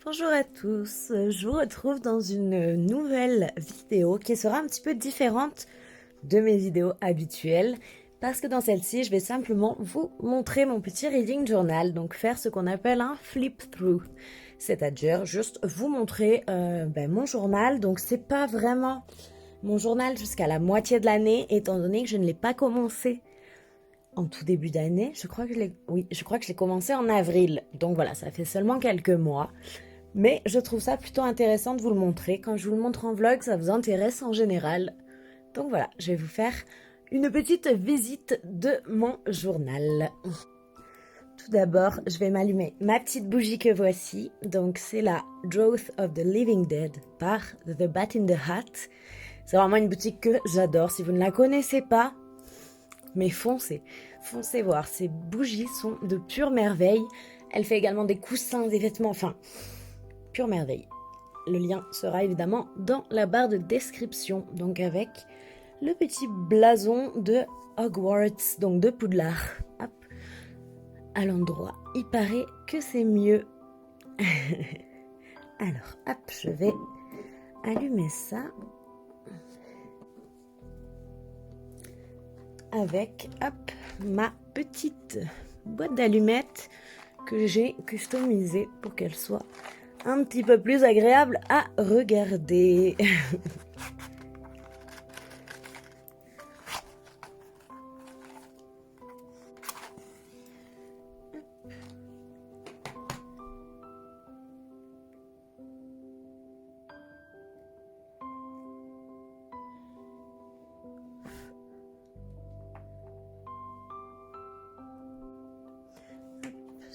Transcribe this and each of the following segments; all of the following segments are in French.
Bonjour à tous, je vous retrouve dans une nouvelle vidéo qui sera un petit peu différente de mes vidéos habituelles parce que dans celle-ci, je vais simplement vous montrer mon petit reading journal, donc faire ce qu'on appelle un flip through, c'est-à-dire juste vous montrer mon journal. Donc c'est pas vraiment mon journal jusqu'à la moitié de l'année étant donné que je ne l'ai pas commencé en tout début d'année. Je crois que je l'ai commencé en avril, donc voilà, ça fait seulement quelques mois. Mais je trouve ça plutôt intéressant de vous le montrer. Quand je vous le montre en vlog, ça vous intéresse en général. Donc voilà, je vais vous faire une petite visite de mon journal. Tout d'abord, je vais m'allumer ma petite bougie que voici. Donc c'est la Drought of the Living Dead par The Bat in the Hat. C'est vraiment une boutique que j'adore. Si vous ne la connaissez pas, mais foncez voir. Ces bougies sont de pure merveille. Elle fait également des coussins, des vêtements, enfin, pure merveille. Le lien sera évidemment dans la barre de description, donc avec le petit blason de Hogwarts, donc de Poudlard. Hop, à l'endroit, il paraît que c'est mieux. Alors, hop, je vais allumer ça avec, hop, ma petite boîte d'allumettes que j'ai customisée pour qu'elle soit un petit peu plus agréable à regarder.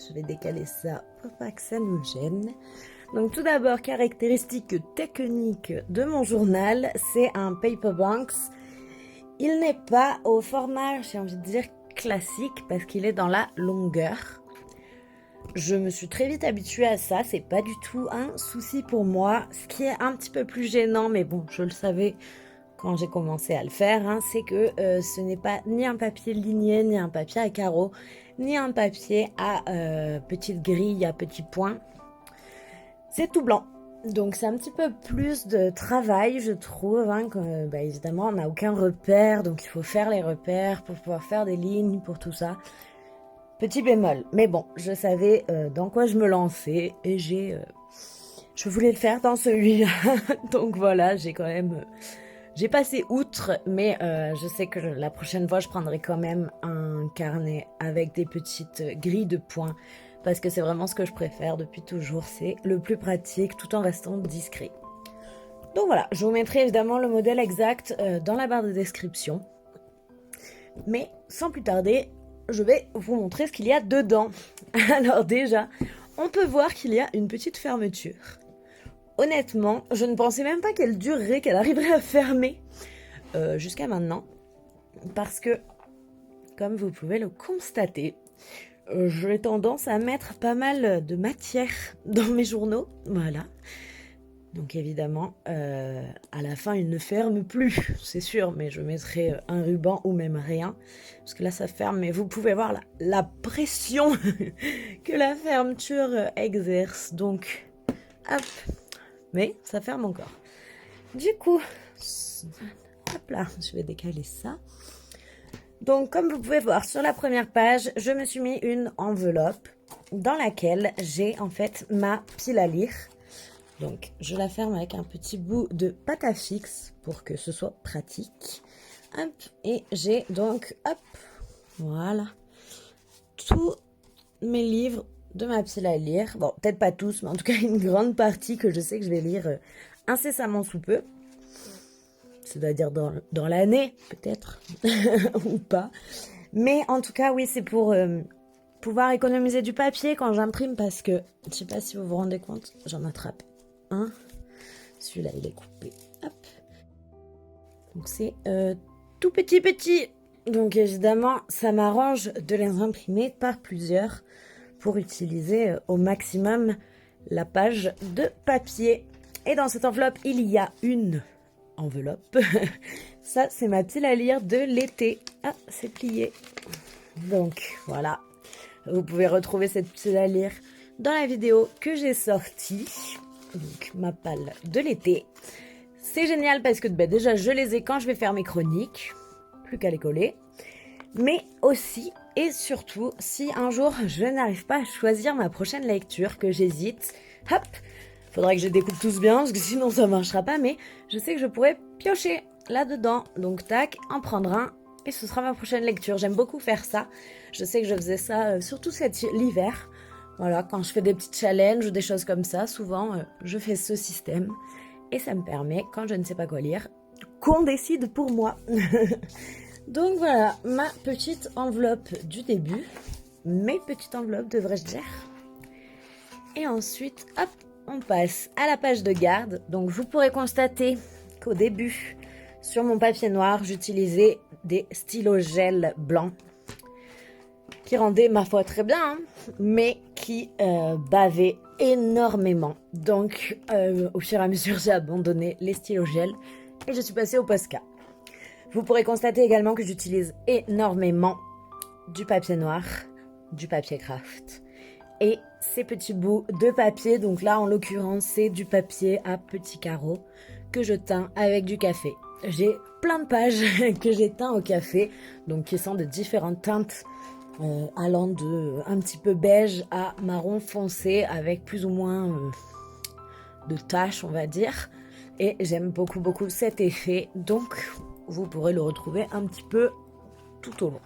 Je vais décaler ça pour pas que ça nous gêne. Donc tout d'abord, caractéristique technique de mon journal, c'est un Paperbanks. Il n'est pas au format, j'ai envie de dire, classique parce qu'il est dans la longueur. Je me suis très vite habituée à ça, c'est pas du tout un souci pour moi. Ce qui est un petit peu plus gênant, mais bon, je le savais quand j'ai commencé à le faire, c'est que ce n'est pas ni un papier ligné, ni un papier à carreaux, ni un papier à petite grille, à petits points. C'est tout blanc. Donc c'est un petit peu plus de travail, je trouve, que, évidemment on n'a aucun repère, donc il faut faire les repères pour pouvoir faire des lignes, pour tout ça. Petit bémol, mais bon, je savais dans quoi je me lançais et je voulais le faire dans celui-là. Donc voilà, j'ai quand même... j'ai passé outre, mais je sais que la prochaine fois, je prendrai quand même un carnet avec des petites grilles de points parce que c'est vraiment ce que je préfère depuis toujours. C'est le plus pratique tout en restant discret. Donc voilà, je vous mettrai évidemment le modèle exact dans la barre de description. Mais sans plus tarder, je vais vous montrer ce qu'il y a dedans. Alors déjà, on peut voir qu'il y a une petite fermeture. Honnêtement, je ne pensais même pas qu'elle durerait, qu'elle arriverait à fermer jusqu'à maintenant. Parce que, comme vous pouvez le constater, j'ai tendance à mettre pas mal de matière dans mes journaux. Voilà. Donc évidemment, à la fin, il ne ferme plus, c'est sûr. Mais je mettrai un ruban ou même rien. Parce que là, ça ferme. Mais vous pouvez voir la pression que la fermeture exerce. Donc, hop. Mais ça ferme encore. Du coup, hop là, je vais décaler ça. Donc, comme vous pouvez voir sur la première page, je me suis mis une enveloppe dans laquelle j'ai en fait ma pile à lire. Donc, je la ferme avec un petit bout de pâte à fixe pour que ce soit pratique. Hop, et j'ai donc, hop, voilà, tous mes livres de ma pile à lire. Bon, peut-être pas tous, mais en tout cas une grande partie que je sais que je vais lire incessamment sous peu. C'est-à-dire dans l'année, peut-être, ou pas. Mais en tout cas, oui, c'est pour pouvoir économiser du papier quand j'imprime parce que, je sais pas si vous vous rendez compte, j'en attrape un. Celui-là, il est coupé. Hop. Donc c'est tout petit. Donc évidemment, ça m'arrange de les imprimer par plusieurs pour utiliser au maximum la page de papier. Et dans cette enveloppe, il y a une enveloppe. Ça, c'est ma pile à lire de l'été. Ah, c'est plié. Donc, voilà. Vous pouvez retrouver cette pile à lire dans la vidéo que j'ai sortie, donc ma palle de l'été. C'est génial parce que déjà je les ai quand je vais faire mes chroniques, plus qu'à les coller. Mais aussi et surtout, si un jour je n'arrive pas à choisir ma prochaine lecture, que j'hésite, hop, faudrait que je découpe tous bien parce que sinon ça marchera pas, mais je sais que je pourrais piocher là-dedans. Donc tac, en prendre un et ce sera ma prochaine lecture. J'aime beaucoup faire ça. Je sais que je faisais ça surtout l'hiver. Voilà, quand je fais des petits challenges ou des choses comme ça, souvent je fais ce système. Et ça me permet, quand je ne sais pas quoi lire, qu'on décide pour moi. Donc voilà, ma petite enveloppe du début. Mes petites enveloppes, devrais-je dire. Et ensuite, hop, on passe à la page de garde. Donc vous pourrez constater qu'au début, sur mon papier noir, j'utilisais des stylos gel blancs qui rendaient ma foi très bien, hein, mais qui bavaient énormément. Donc au fur et à mesure, j'ai abandonné les stylos gel et je suis passée au Posca. Vous pourrez constater également que j'utilise énormément du papier noir, du papier craft et ces petits bouts de papier. Donc là, en l'occurrence, c'est du papier à petits carreaux que je teins avec du café. J'ai plein de pages que j'ai teints au café, donc qui sont de différentes teintes allant de un petit peu beige à marron foncé avec plus ou moins de taches, on va dire. Et j'aime beaucoup cet effet, donc vous pourrez le retrouver un petit peu tout au long.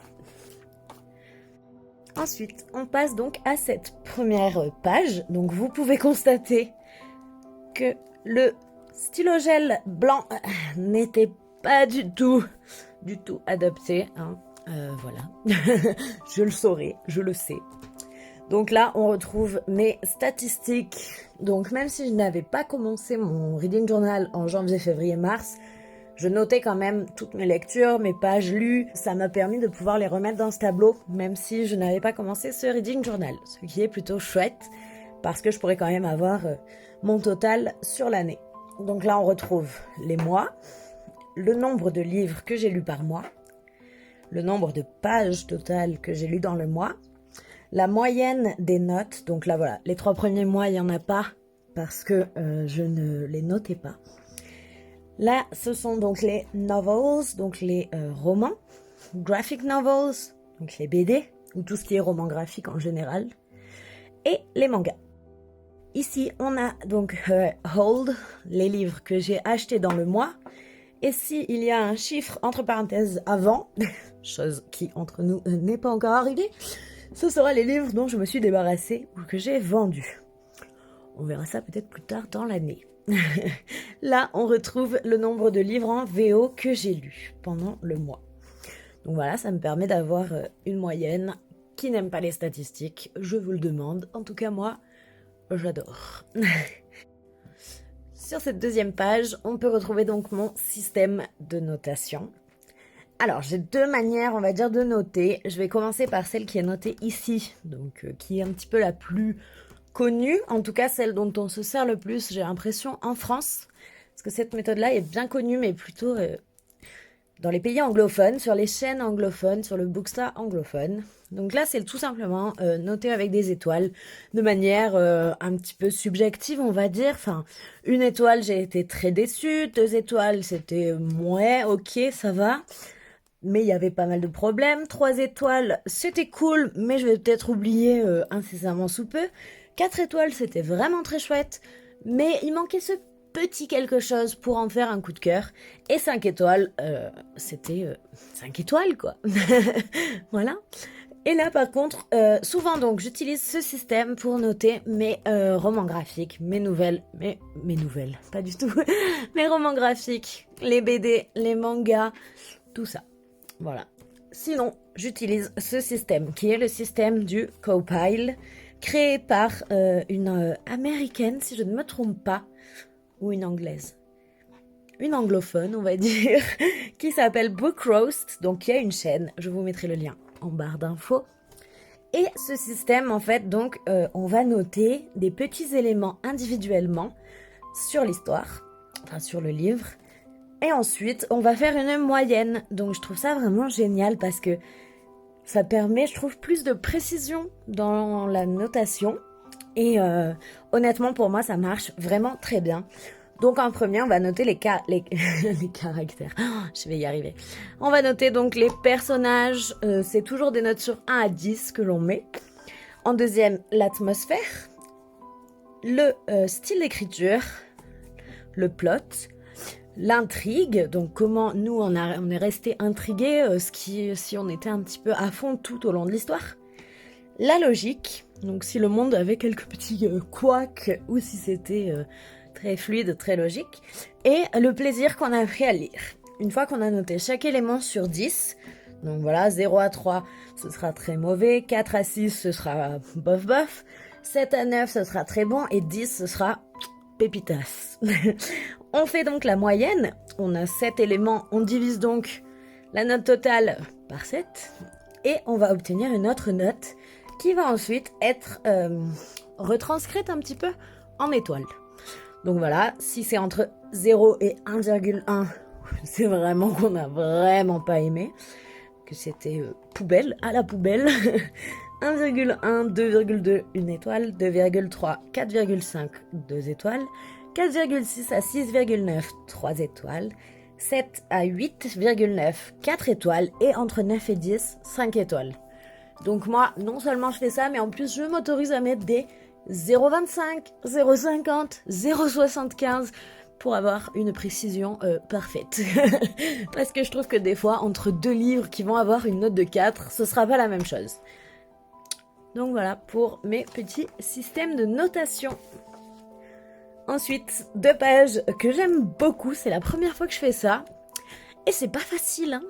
Ensuite, on passe donc à cette première page. Donc vous pouvez constater que le stylo gel blanc n'était pas du tout adapté. Hein. Voilà, je le saurai, je le sais. Donc là, on retrouve mes statistiques. Donc même si je n'avais pas commencé mon reading journal en janvier, février, mars, je notais quand même toutes mes lectures, mes pages lues. Ça m'a permis de pouvoir les remettre dans ce tableau, même si je n'avais pas commencé ce reading journal. Ce qui est plutôt chouette, parce que je pourrais quand même avoir mon total sur l'année. Donc là, on retrouve les mois, le nombre de livres que j'ai lus par mois, le nombre de pages totales que j'ai lues dans le mois, la moyenne des notes. Donc là, voilà, les 3 premiers mois, il n'y en a pas, parce que je ne les notais pas. Là, ce sont donc les novels, donc les romans, graphic novels, donc les BD, ou tout ce qui est roman graphique en général, et les mangas. Ici, on a donc hold, les livres que j'ai achetés dans le mois, et si il y a un chiffre entre parenthèses avant, chose qui entre nous n'est pas encore arrivée, ce sera les livres dont je me suis débarrassée ou que j'ai vendus. On verra ça peut-être plus tard dans l'année. Là, on retrouve le nombre de livres en VO que j'ai lus pendant le mois. Donc voilà, ça me permet d'avoir une moyenne. Qui n'aime pas les statistiques, je vous le demande. En tout cas, moi, j'adore. Sur cette deuxième page, on peut retrouver donc mon système de notation. Alors, j'ai 2 manières, on va dire, de noter. Je vais commencer par celle qui est notée ici, donc qui est un petit peu la plus connue, en tout cas celle dont on se sert le plus, j'ai l'impression, en France, parce que cette méthode-là est bien connue, mais plutôt dans les pays anglophones, sur les chaînes anglophones, sur le Booksta anglophone. Donc là, c'est tout simplement noter avec des étoiles, de manière un petit peu subjective, on va dire. Enfin, 1 étoile, j'ai été très déçue, 2 étoiles, c'était ouais, ok, ça va. Mais il y avait pas mal de problèmes. 3 étoiles, c'était cool, mais je vais peut-être oublier incessamment sous peu. 4 étoiles, c'était vraiment très chouette, mais il manquait ce petit quelque chose pour en faire un coup de cœur. Et 5 étoiles, c'était 5 étoiles, quoi. Voilà. Et là, par contre, souvent, donc, j'utilise ce système pour noter mes romans graphiques, mes nouvelles, pas du tout, mes romans graphiques, les BD, les mangas, tout ça. Voilà. Sinon, j'utilise ce système qui est le système du Cowpile, créé par une américaine, si je ne me trompe pas, ou une anglaise. Une anglophone, on va dire, qui s'appelle Book Roast, donc il y a une chaîne, je vous mettrai le lien en barre d'infos. Et ce système, en fait, donc, on va noter des petits éléments individuellement sur l'histoire, enfin sur le livre. Et ensuite, on va faire une moyenne. Donc, je trouve ça vraiment génial parce que ça permet, je trouve, plus de précision dans la notation. Et honnêtement, pour moi, ça marche vraiment très bien. Donc en premier, on va noter les caractères. Oh, je vais y arriver. On va noter donc les personnages. C'est toujours des notes sur 1 à 10 que l'on met. En deuxième, l'atmosphère, le style d'écriture, le plot, l'intrigue, donc comment nous on est resté intrigués, si on était un petit peu à fond tout au long de l'histoire. La logique, donc si le monde avait quelques petits couacs ou si c'était très fluide, très logique. Et le plaisir qu'on a pris à lire. Une fois qu'on a noté chaque élément sur 10, donc voilà, 0 à 3, ce sera très mauvais, 4 à 6, ce sera bof bof, 7 à 9, ce sera très bon, et 10, ce sera pépitas. On fait donc la moyenne, on a 7 éléments, on divise donc la note totale par 7, et on va obtenir une autre note qui va ensuite être retranscrite un petit peu en étoiles. Donc voilà, si c'est entre 0 et 1,1, c'est vraiment qu'on n'a vraiment pas aimé, que c'était poubelle, à la poubelle. 1,1, 2,2, une étoile, 2,3, 4,5, 2 étoiles, 4,6 à 6,9, 3 étoiles, 7 à 8,9, 4 étoiles, et entre 9 et 10, 5 étoiles. Donc moi, non seulement je fais ça, mais en plus je m'autorise à mettre des 0,25, 0,50, 0,75 pour avoir une précision parfaite. Parce que je trouve que des fois, entre deux livres qui vont avoir une note de 4, ce sera pas la même chose. Donc voilà pour mes petits systèmes de notation. Ensuite, 2 pages que j'aime beaucoup, c'est la première fois que je fais ça. Et c'est pas facile, hein.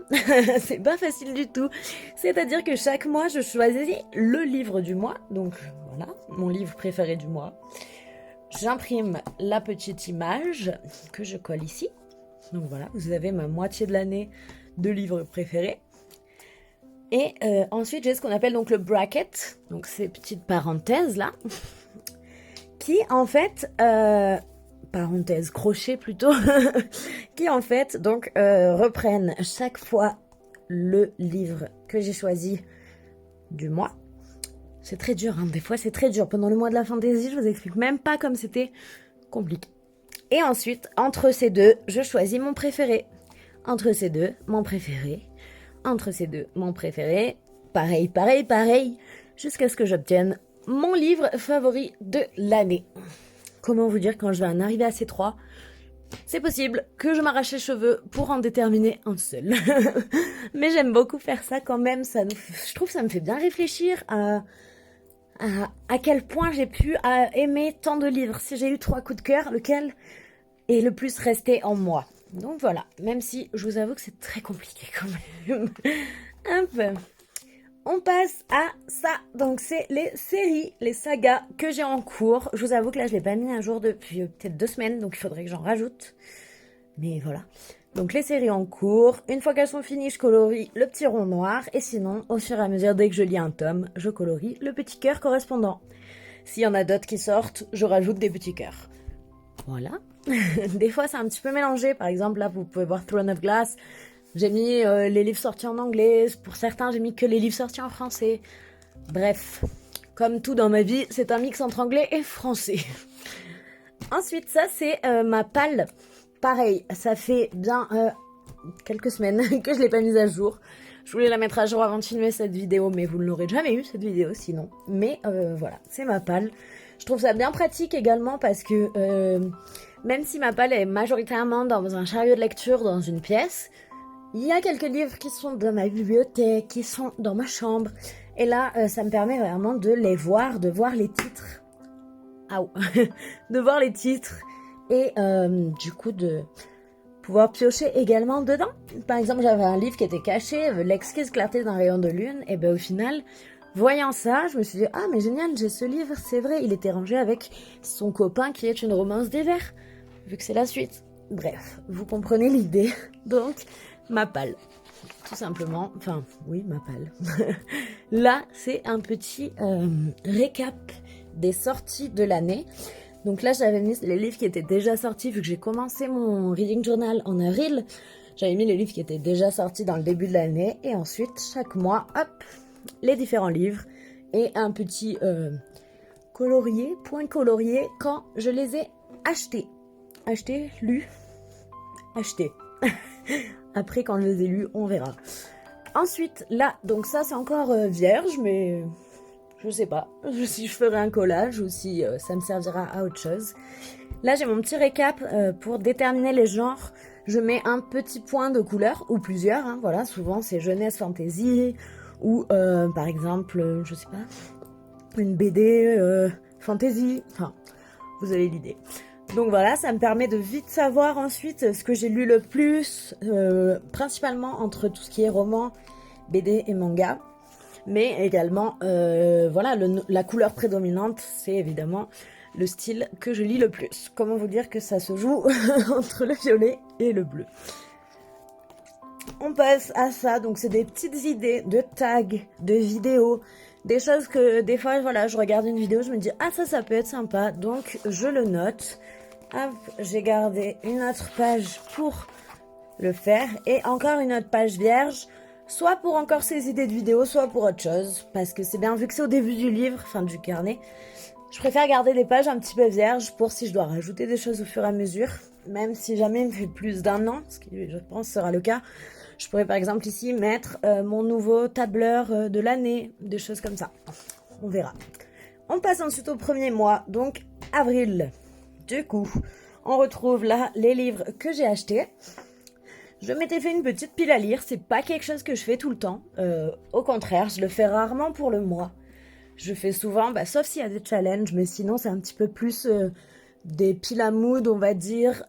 C'est pas facile du tout. C'est-à-dire que chaque mois, je choisis le livre du mois. Donc voilà, mon livre préféré du mois. J'imprime la petite image que je colle ici. Donc voilà, vous avez ma moitié de l'année de livres préférés. Et ensuite, j'ai ce qu'on appelle donc le bracket. Donc ces petites parenthèses là. Qui en fait... parenthèse crochet plutôt, qui en fait donc reprennent chaque fois le livre que j'ai choisi du mois. C'est très dur, hein. Des fois c'est très dur. Pendant le mois de la fantaisie, je vous explique même pas comme c'était compliqué. Et ensuite, entre ces deux, je choisis mon préféré. Entre ces deux, mon préféré. Entre ces deux, mon préféré. Pareil, pareil, pareil, jusqu'à ce que j'obtienne mon livre favori de l'année. Comment vous dire, quand je vais en arriver à ces 3, c'est possible que je m'arrache les cheveux pour en déterminer un seul. Mais j'aime beaucoup faire ça quand même. Je trouve que ça me fait bien réfléchir à quel point j'ai pu aimer tant de livres. Si j'ai eu 3 coups de cœur, lequel est le plus resté en moi. Donc voilà, même si je vous avoue que c'est très compliqué quand même. Un peu. On passe à ça, donc c'est les séries, les sagas que j'ai en cours. Je vous avoue que là je l'ai pas mis à jour depuis peut-être 2 semaines, donc il faudrait que j'en rajoute. Mais voilà. Donc les séries en cours, une fois qu'elles sont finies, je colorie le petit rond noir. Et sinon, au fur et à mesure, dès que je lis un tome, je colorie le petit cœur correspondant. S'il y en a d'autres qui sortent, je rajoute des petits cœurs. Voilà. Des fois c'est un petit peu mélangé, par exemple là vous pouvez voir Throne of Glass. J'ai mis les livres sortis en anglais. Pour certains, j'ai mis que les livres sortis en français. Bref, comme tout dans ma vie, c'est un mix entre anglais et français. Ensuite, ça, c'est ma palle. Pareil, ça fait bien quelques semaines que je ne l'ai pas mise à jour. Je voulais la mettre à jour avant de filmer cette vidéo, mais vous ne l'aurez jamais eu, cette vidéo, sinon. Mais voilà, c'est ma palle. Je trouve ça bien pratique également parce que même si ma palle est majoritairement dans un chariot de lecture, dans une pièce... Il y a quelques livres qui sont dans ma bibliothèque, qui sont dans ma chambre. Et là, ça me permet vraiment de les voir, de voir les titres. De voir les titres. Et du coup, de pouvoir piocher également dedans. Par exemple, j'avais un livre qui était caché, L'exquise clarté d'un rayon de lune. Et ben au final, voyant ça, je me suis dit, ah mais génial, j'ai ce livre, c'est vrai. Il était rangé avec son copain qui est une romance d'hiver, vu que c'est la suite. Bref, vous comprenez l'idée. Donc... ma palle, tout simplement, enfin oui ma palle. Là c'est un petit récap des sorties de l'année. Donc là j'avais mis les livres qui étaient déjà sortis vu que j'ai commencé mon reading journal en avril. J'avais mis les livres qui étaient déjà sortis dans le début de l'année et ensuite chaque mois hop les différents livres et un petit coloriés, points coloriés, quand je les ai achetés. Lus, achetés. Après, quand je les ai lus, on verra. Ensuite, là, donc ça, c'est encore vierge, mais je sais pas si je ferai un collage ou si ça me servira à autre chose. Là, j'ai mon petit récap pour déterminer les genres. Je mets un petit point de couleur, ou plusieurs, hein, voilà, souvent c'est jeunesse fantasy, ou par exemple, je sais pas, une BD fantasy, enfin, vous avez l'idée. Donc voilà, ça me permet de vite savoir ensuite ce que j'ai lu le plus, principalement entre tout ce qui est roman, BD et manga. Mais également, voilà, la couleur prédominante, c'est évidemment le style que je lis le plus. Comment vous dire que ça se joue entre le violet et le bleu. On passe à ça, donc c'est des petites idées de tags, de vidéos, des choses que des fois, voilà, je regarde une vidéo, je me dis « Ah, ça peut être sympa », donc je le note. Hop, j'ai gardé une autre page pour le faire et encore une autre page vierge, soit pour encore ces idées de vidéos, soit pour autre chose, parce que c'est bien vu que c'est au début du livre, enfin du carnet. Je préfère garder des pages un petit peu vierges pour si je dois rajouter des choses au fur et à mesure, même si jamais il me fait plus d'un an, ce qui je pense sera le cas. Je pourrais par exemple ici mettre mon nouveau tableur de l'année, des choses comme ça. On verra. On passe ensuite au premier mois, donc avril. Du coup, on retrouve là les livres que j'ai achetés. Je m'étais fait une petite pile à lire, c'est pas quelque chose que je fais tout le temps. Au contraire, je le fais rarement pour le mois. Je fais souvent, sauf s'il y a des challenges, mais sinon c'est un petit peu plus des piles à mood, on va dire,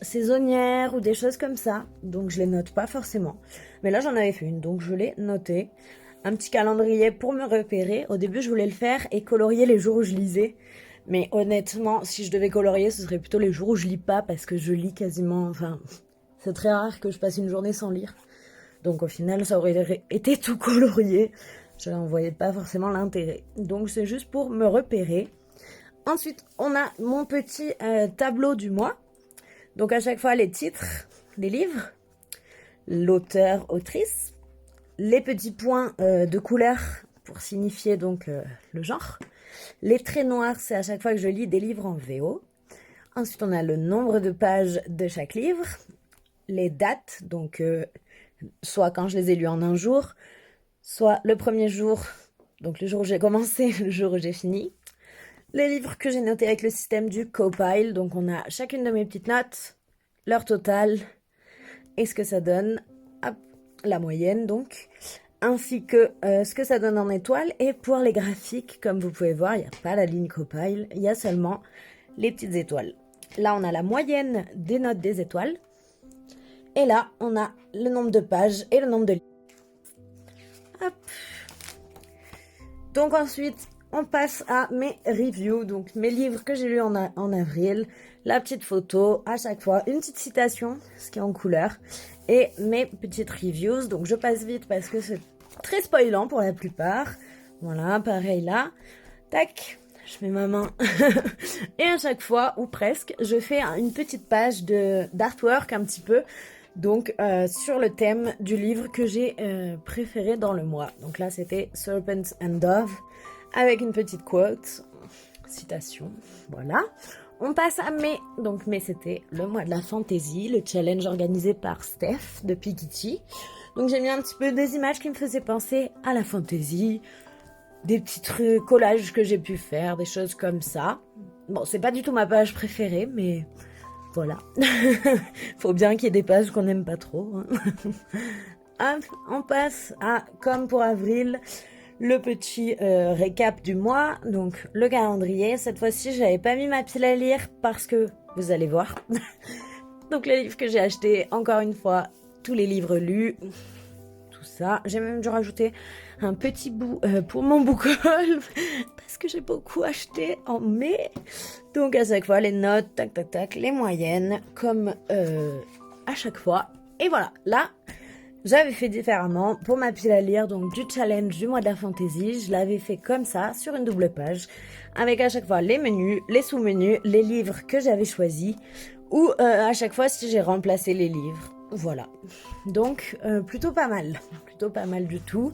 saisonnières ou des choses comme ça. Donc je les note pas forcément. Mais là j'en avais fait une, donc je l'ai noté. Un petit calendrier pour me repérer. Au début je voulais le faire et colorier les jours où je lisais. Mais honnêtement, si je devais colorier, ce serait plutôt les jours où je lis pas, parce que je lis quasiment, enfin, c'est très rare que je passe une journée sans lire. Donc au final, ça aurait été tout colorié. Je n'en voyais pas forcément l'intérêt. Donc c'est juste pour me repérer. Ensuite, on a mon petit tableau du mois. Donc à chaque fois, les titres des livres, l'auteur, autrice, les petits points de couleur pour signifier donc le genre. Les traits noirs, c'est à chaque fois que je lis des livres en VO. Ensuite, on a le nombre de pages de chaque livre. Les dates, donc soit quand je les ai lus en un jour, soit le premier jour, donc le jour où j'ai commencé, le jour où j'ai fini. Les livres que j'ai notés avec le système du Copile, donc on a chacune de mes petites notes, leur total, et ce que ça donne, hop, la moyenne donc, ainsi que ce que ça donne en étoiles. Et pour les graphiques, comme vous pouvez voir, il n'y a pas la ligne Copile, il y a seulement les petites étoiles. Là, on a la moyenne des notes des étoiles. Et là, on a le nombre de pages et le nombre de livres. Hop. Donc ensuite, on passe à mes reviews, donc mes livres que j'ai lus en avril. La petite photo, à chaque fois, une petite citation, ce qui est en couleur. Et mes petites reviews, donc je passe vite parce que c'est très spoilant pour la plupart. Voilà, pareil là. Tac, je mets ma main. Et à chaque fois, ou presque, je fais une petite page d'artwork un petit peu. Donc sur le thème du livre que j'ai préféré dans le mois. Donc là c'était Serpents and Dove avec une petite quote, citation, voilà. On passe à mai, donc mai c'était le mois de la fantasy, le challenge organisé par Steph de Pikitty. Donc j'ai mis un petit peu des images qui me faisaient penser à la fantasy, des petits trucs, collages que j'ai pu faire, des choses comme ça. Bon, c'est pas du tout ma page préférée, mais voilà. Faut bien qu'il y ait des pages qu'on n'aime pas trop. Hein. Hop, on passe à, comme pour avril, le petit récap du mois. Donc, le calendrier. Cette fois-ci, j'avais pas mis ma pile à lire parce que, vous allez voir. Donc, les livres que j'ai achetés, encore une fois, tous les livres lus. Tout ça. J'ai même dû rajouter un petit bout pour mon book haul parce que j'ai beaucoup acheté en mai. Donc à chaque fois les notes, tac tac tac, les moyennes comme à chaque fois. Et voilà, là j'avais fait différemment pour ma pile à lire, donc du challenge du mois de la fantasy. Je l'avais fait comme ça sur une double page avec à chaque fois les menus, les sous-menus, les livres que j'avais choisis ou à chaque fois si j'ai remplacé les livres. Voilà, donc plutôt pas mal du tout.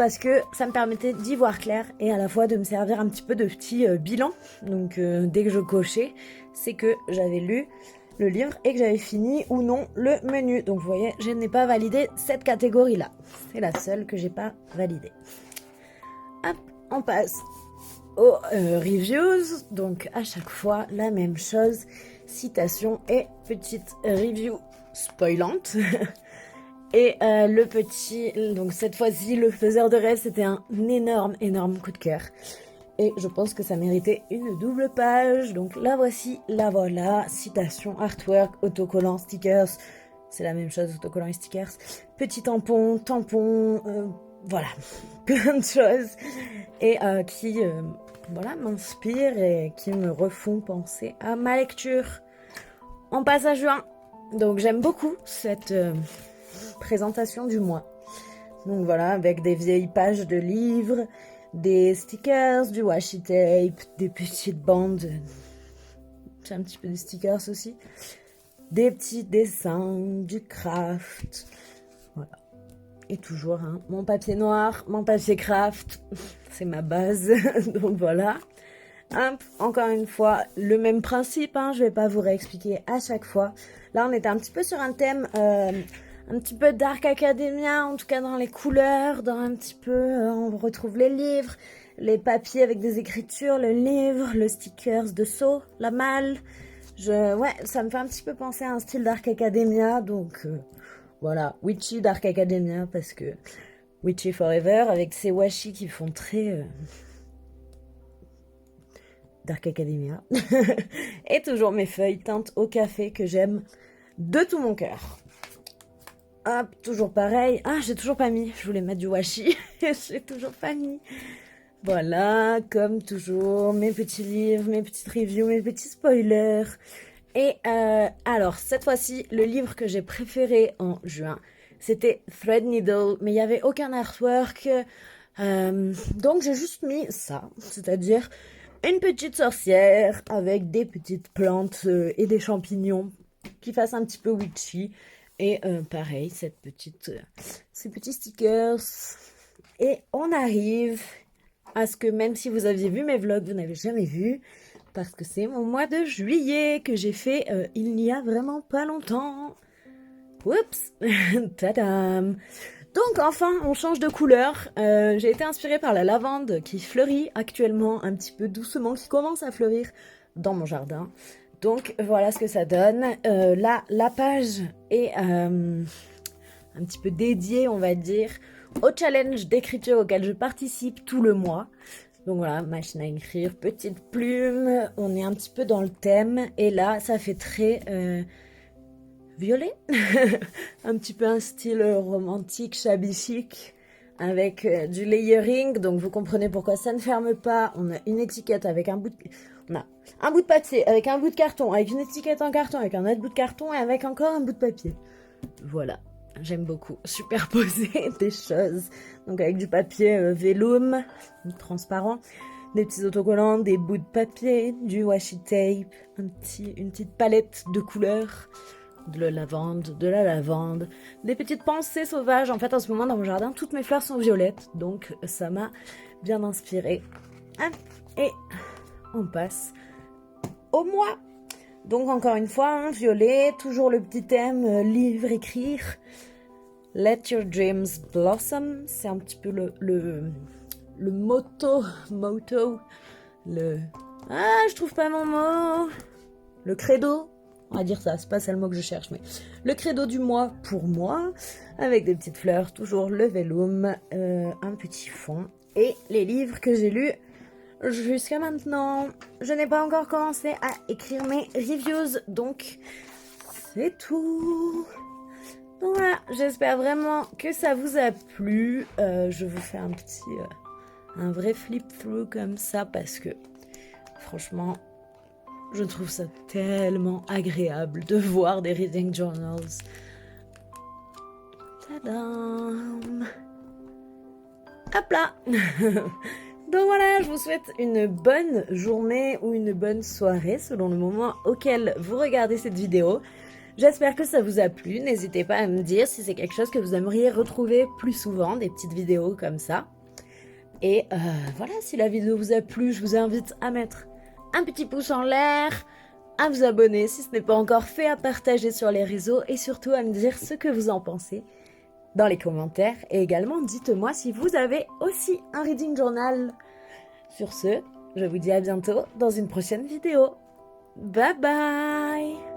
parce que ça me permettait d'y voir clair et à la fois de me servir un petit peu de petit bilan. Donc dès que je cochais, c'est que j'avais lu le livre et que j'avais fini ou non le menu. Donc vous voyez, je n'ai pas validé cette catégorie-là. C'est la seule que j'ai pas validée. Hop, on passe aux reviews. Donc à chaque fois, la même chose. Citation et petite review spoilante. Et le petit, donc cette fois-ci, le faiseur de rêve, c'était un énorme coup de cœur. Et je pense que ça méritait une double page. Donc la voici, la voilà. Citation, artwork, autocollant, stickers. C'est la même chose, autocollant et stickers. Petit tampon, voilà. Plein de choses. Et qui, voilà, m'inspirent et qui me refont penser à ma lecture. On passe à juin. Donc j'aime beaucoup cette présentation du mois. Donc voilà, avec des vieilles pages de livres, des stickers, du washi tape, des petites bandes. J'ai un petit peu de stickers aussi. Des petits dessins, du craft. Voilà. Et toujours mon papier noir, mon papier craft. C'est ma base. Donc voilà. Encore une fois, le même principe. Je vais pas vous réexpliquer à chaque fois. Là, on était un petit peu sur un thème... un petit peu Dark Academia, en tout cas dans les couleurs, dans un petit peu, on retrouve les livres, les papiers avec des écritures, le livre, le stickers de Saw, la malle. Ouais, ça me fait un petit peu penser à un style Dark Academia, donc voilà, Witchy Dark Academia, parce que Witchy Forever, avec ces washi qui font très Dark Academia. Et toujours mes feuilles teintes au café que j'aime de tout mon cœur. Hop, toujours pareil. J'ai toujours pas mis. Je voulais mettre du washi. J'ai toujours pas mis. Voilà, comme toujours, mes petits livres, mes petites reviews, mes petits spoilers. Et alors, cette fois-ci, le livre que j'ai préféré en juin, c'était Threadneedle, mais il n'y avait aucun artwork. Donc, j'ai juste mis ça, c'est-à-dire une petite sorcière avec des petites plantes et des champignons qui fassent un petit peu witchy. Et pareil, ces petits stickers. Et on arrive à ce que même si vous aviez vu mes vlogs, vous n'avez jamais vu. Parce que c'est mon mois de juillet que j'ai fait il n'y a vraiment pas longtemps. Oups. Tadam. Donc enfin, on change de couleur. J'ai été inspirée par la lavande qui fleurit actuellement un petit peu doucement, qui commence à fleurir dans mon jardin. Donc voilà ce que ça donne. Là, la page est un petit peu dédiée, on va dire, au challenge d'écriture auquel je participe tout le mois. Donc voilà, machine à écrire, petite plume, on est un petit peu dans le thème. Et là, ça fait très violet. Un petit peu un style romantique, shabby chic, avec du layering. Donc vous comprenez pourquoi ça ne ferme pas. On a une étiquette avec un bout de... On a un bout de papier avec un bout de carton, avec une étiquette en carton, avec un autre bout de carton et avec encore un bout de papier. Voilà, j'aime beaucoup superposer des choses. Donc avec du papier vellum, transparent, des petits autocollants, des bouts de papier, du washi tape, une petite palette de couleurs, de la lavande, des petites pensées sauvages. En fait, en ce moment dans mon jardin, toutes mes fleurs sont violettes, donc ça m'a bien inspirée. Et on passe au mois. Donc encore une fois, violet, toujours le petit thème livre, écrire. Let your dreams blossom, c'est un petit peu le motto, je trouve pas mon mot, le credo, on va dire ça, c'est pas ça le mot que je cherche, mais le credo du mois pour moi, avec des petites fleurs, toujours le vellum, un petit fond, et les livres que j'ai lus jusqu'à maintenant. Je n'ai pas encore commencé à écrire mes reviews, donc c'est tout. Donc voilà, j'espère vraiment que ça vous a plu. Je vous fais un vrai flip-through comme ça parce que franchement, je trouve ça tellement agréable de voir des reading journals. Tadam! Hop là! Donc voilà, je vous souhaite une bonne journée ou une bonne soirée selon le moment auquel vous regardez cette vidéo. J'espère que ça vous a plu. N'hésitez pas à me dire si c'est quelque chose que vous aimeriez retrouver plus souvent, des petites vidéos comme ça. Et voilà, si la vidéo vous a plu, je vous invite à mettre un petit pouce en l'air, à vous abonner si ce n'est pas encore fait, à partager sur les réseaux et surtout à me dire ce que vous en pensez dans les commentaires. Et également, dites-moi si vous avez aussi un reading journal. Sur ce, je vous dis à bientôt dans une prochaine vidéo. Bye bye!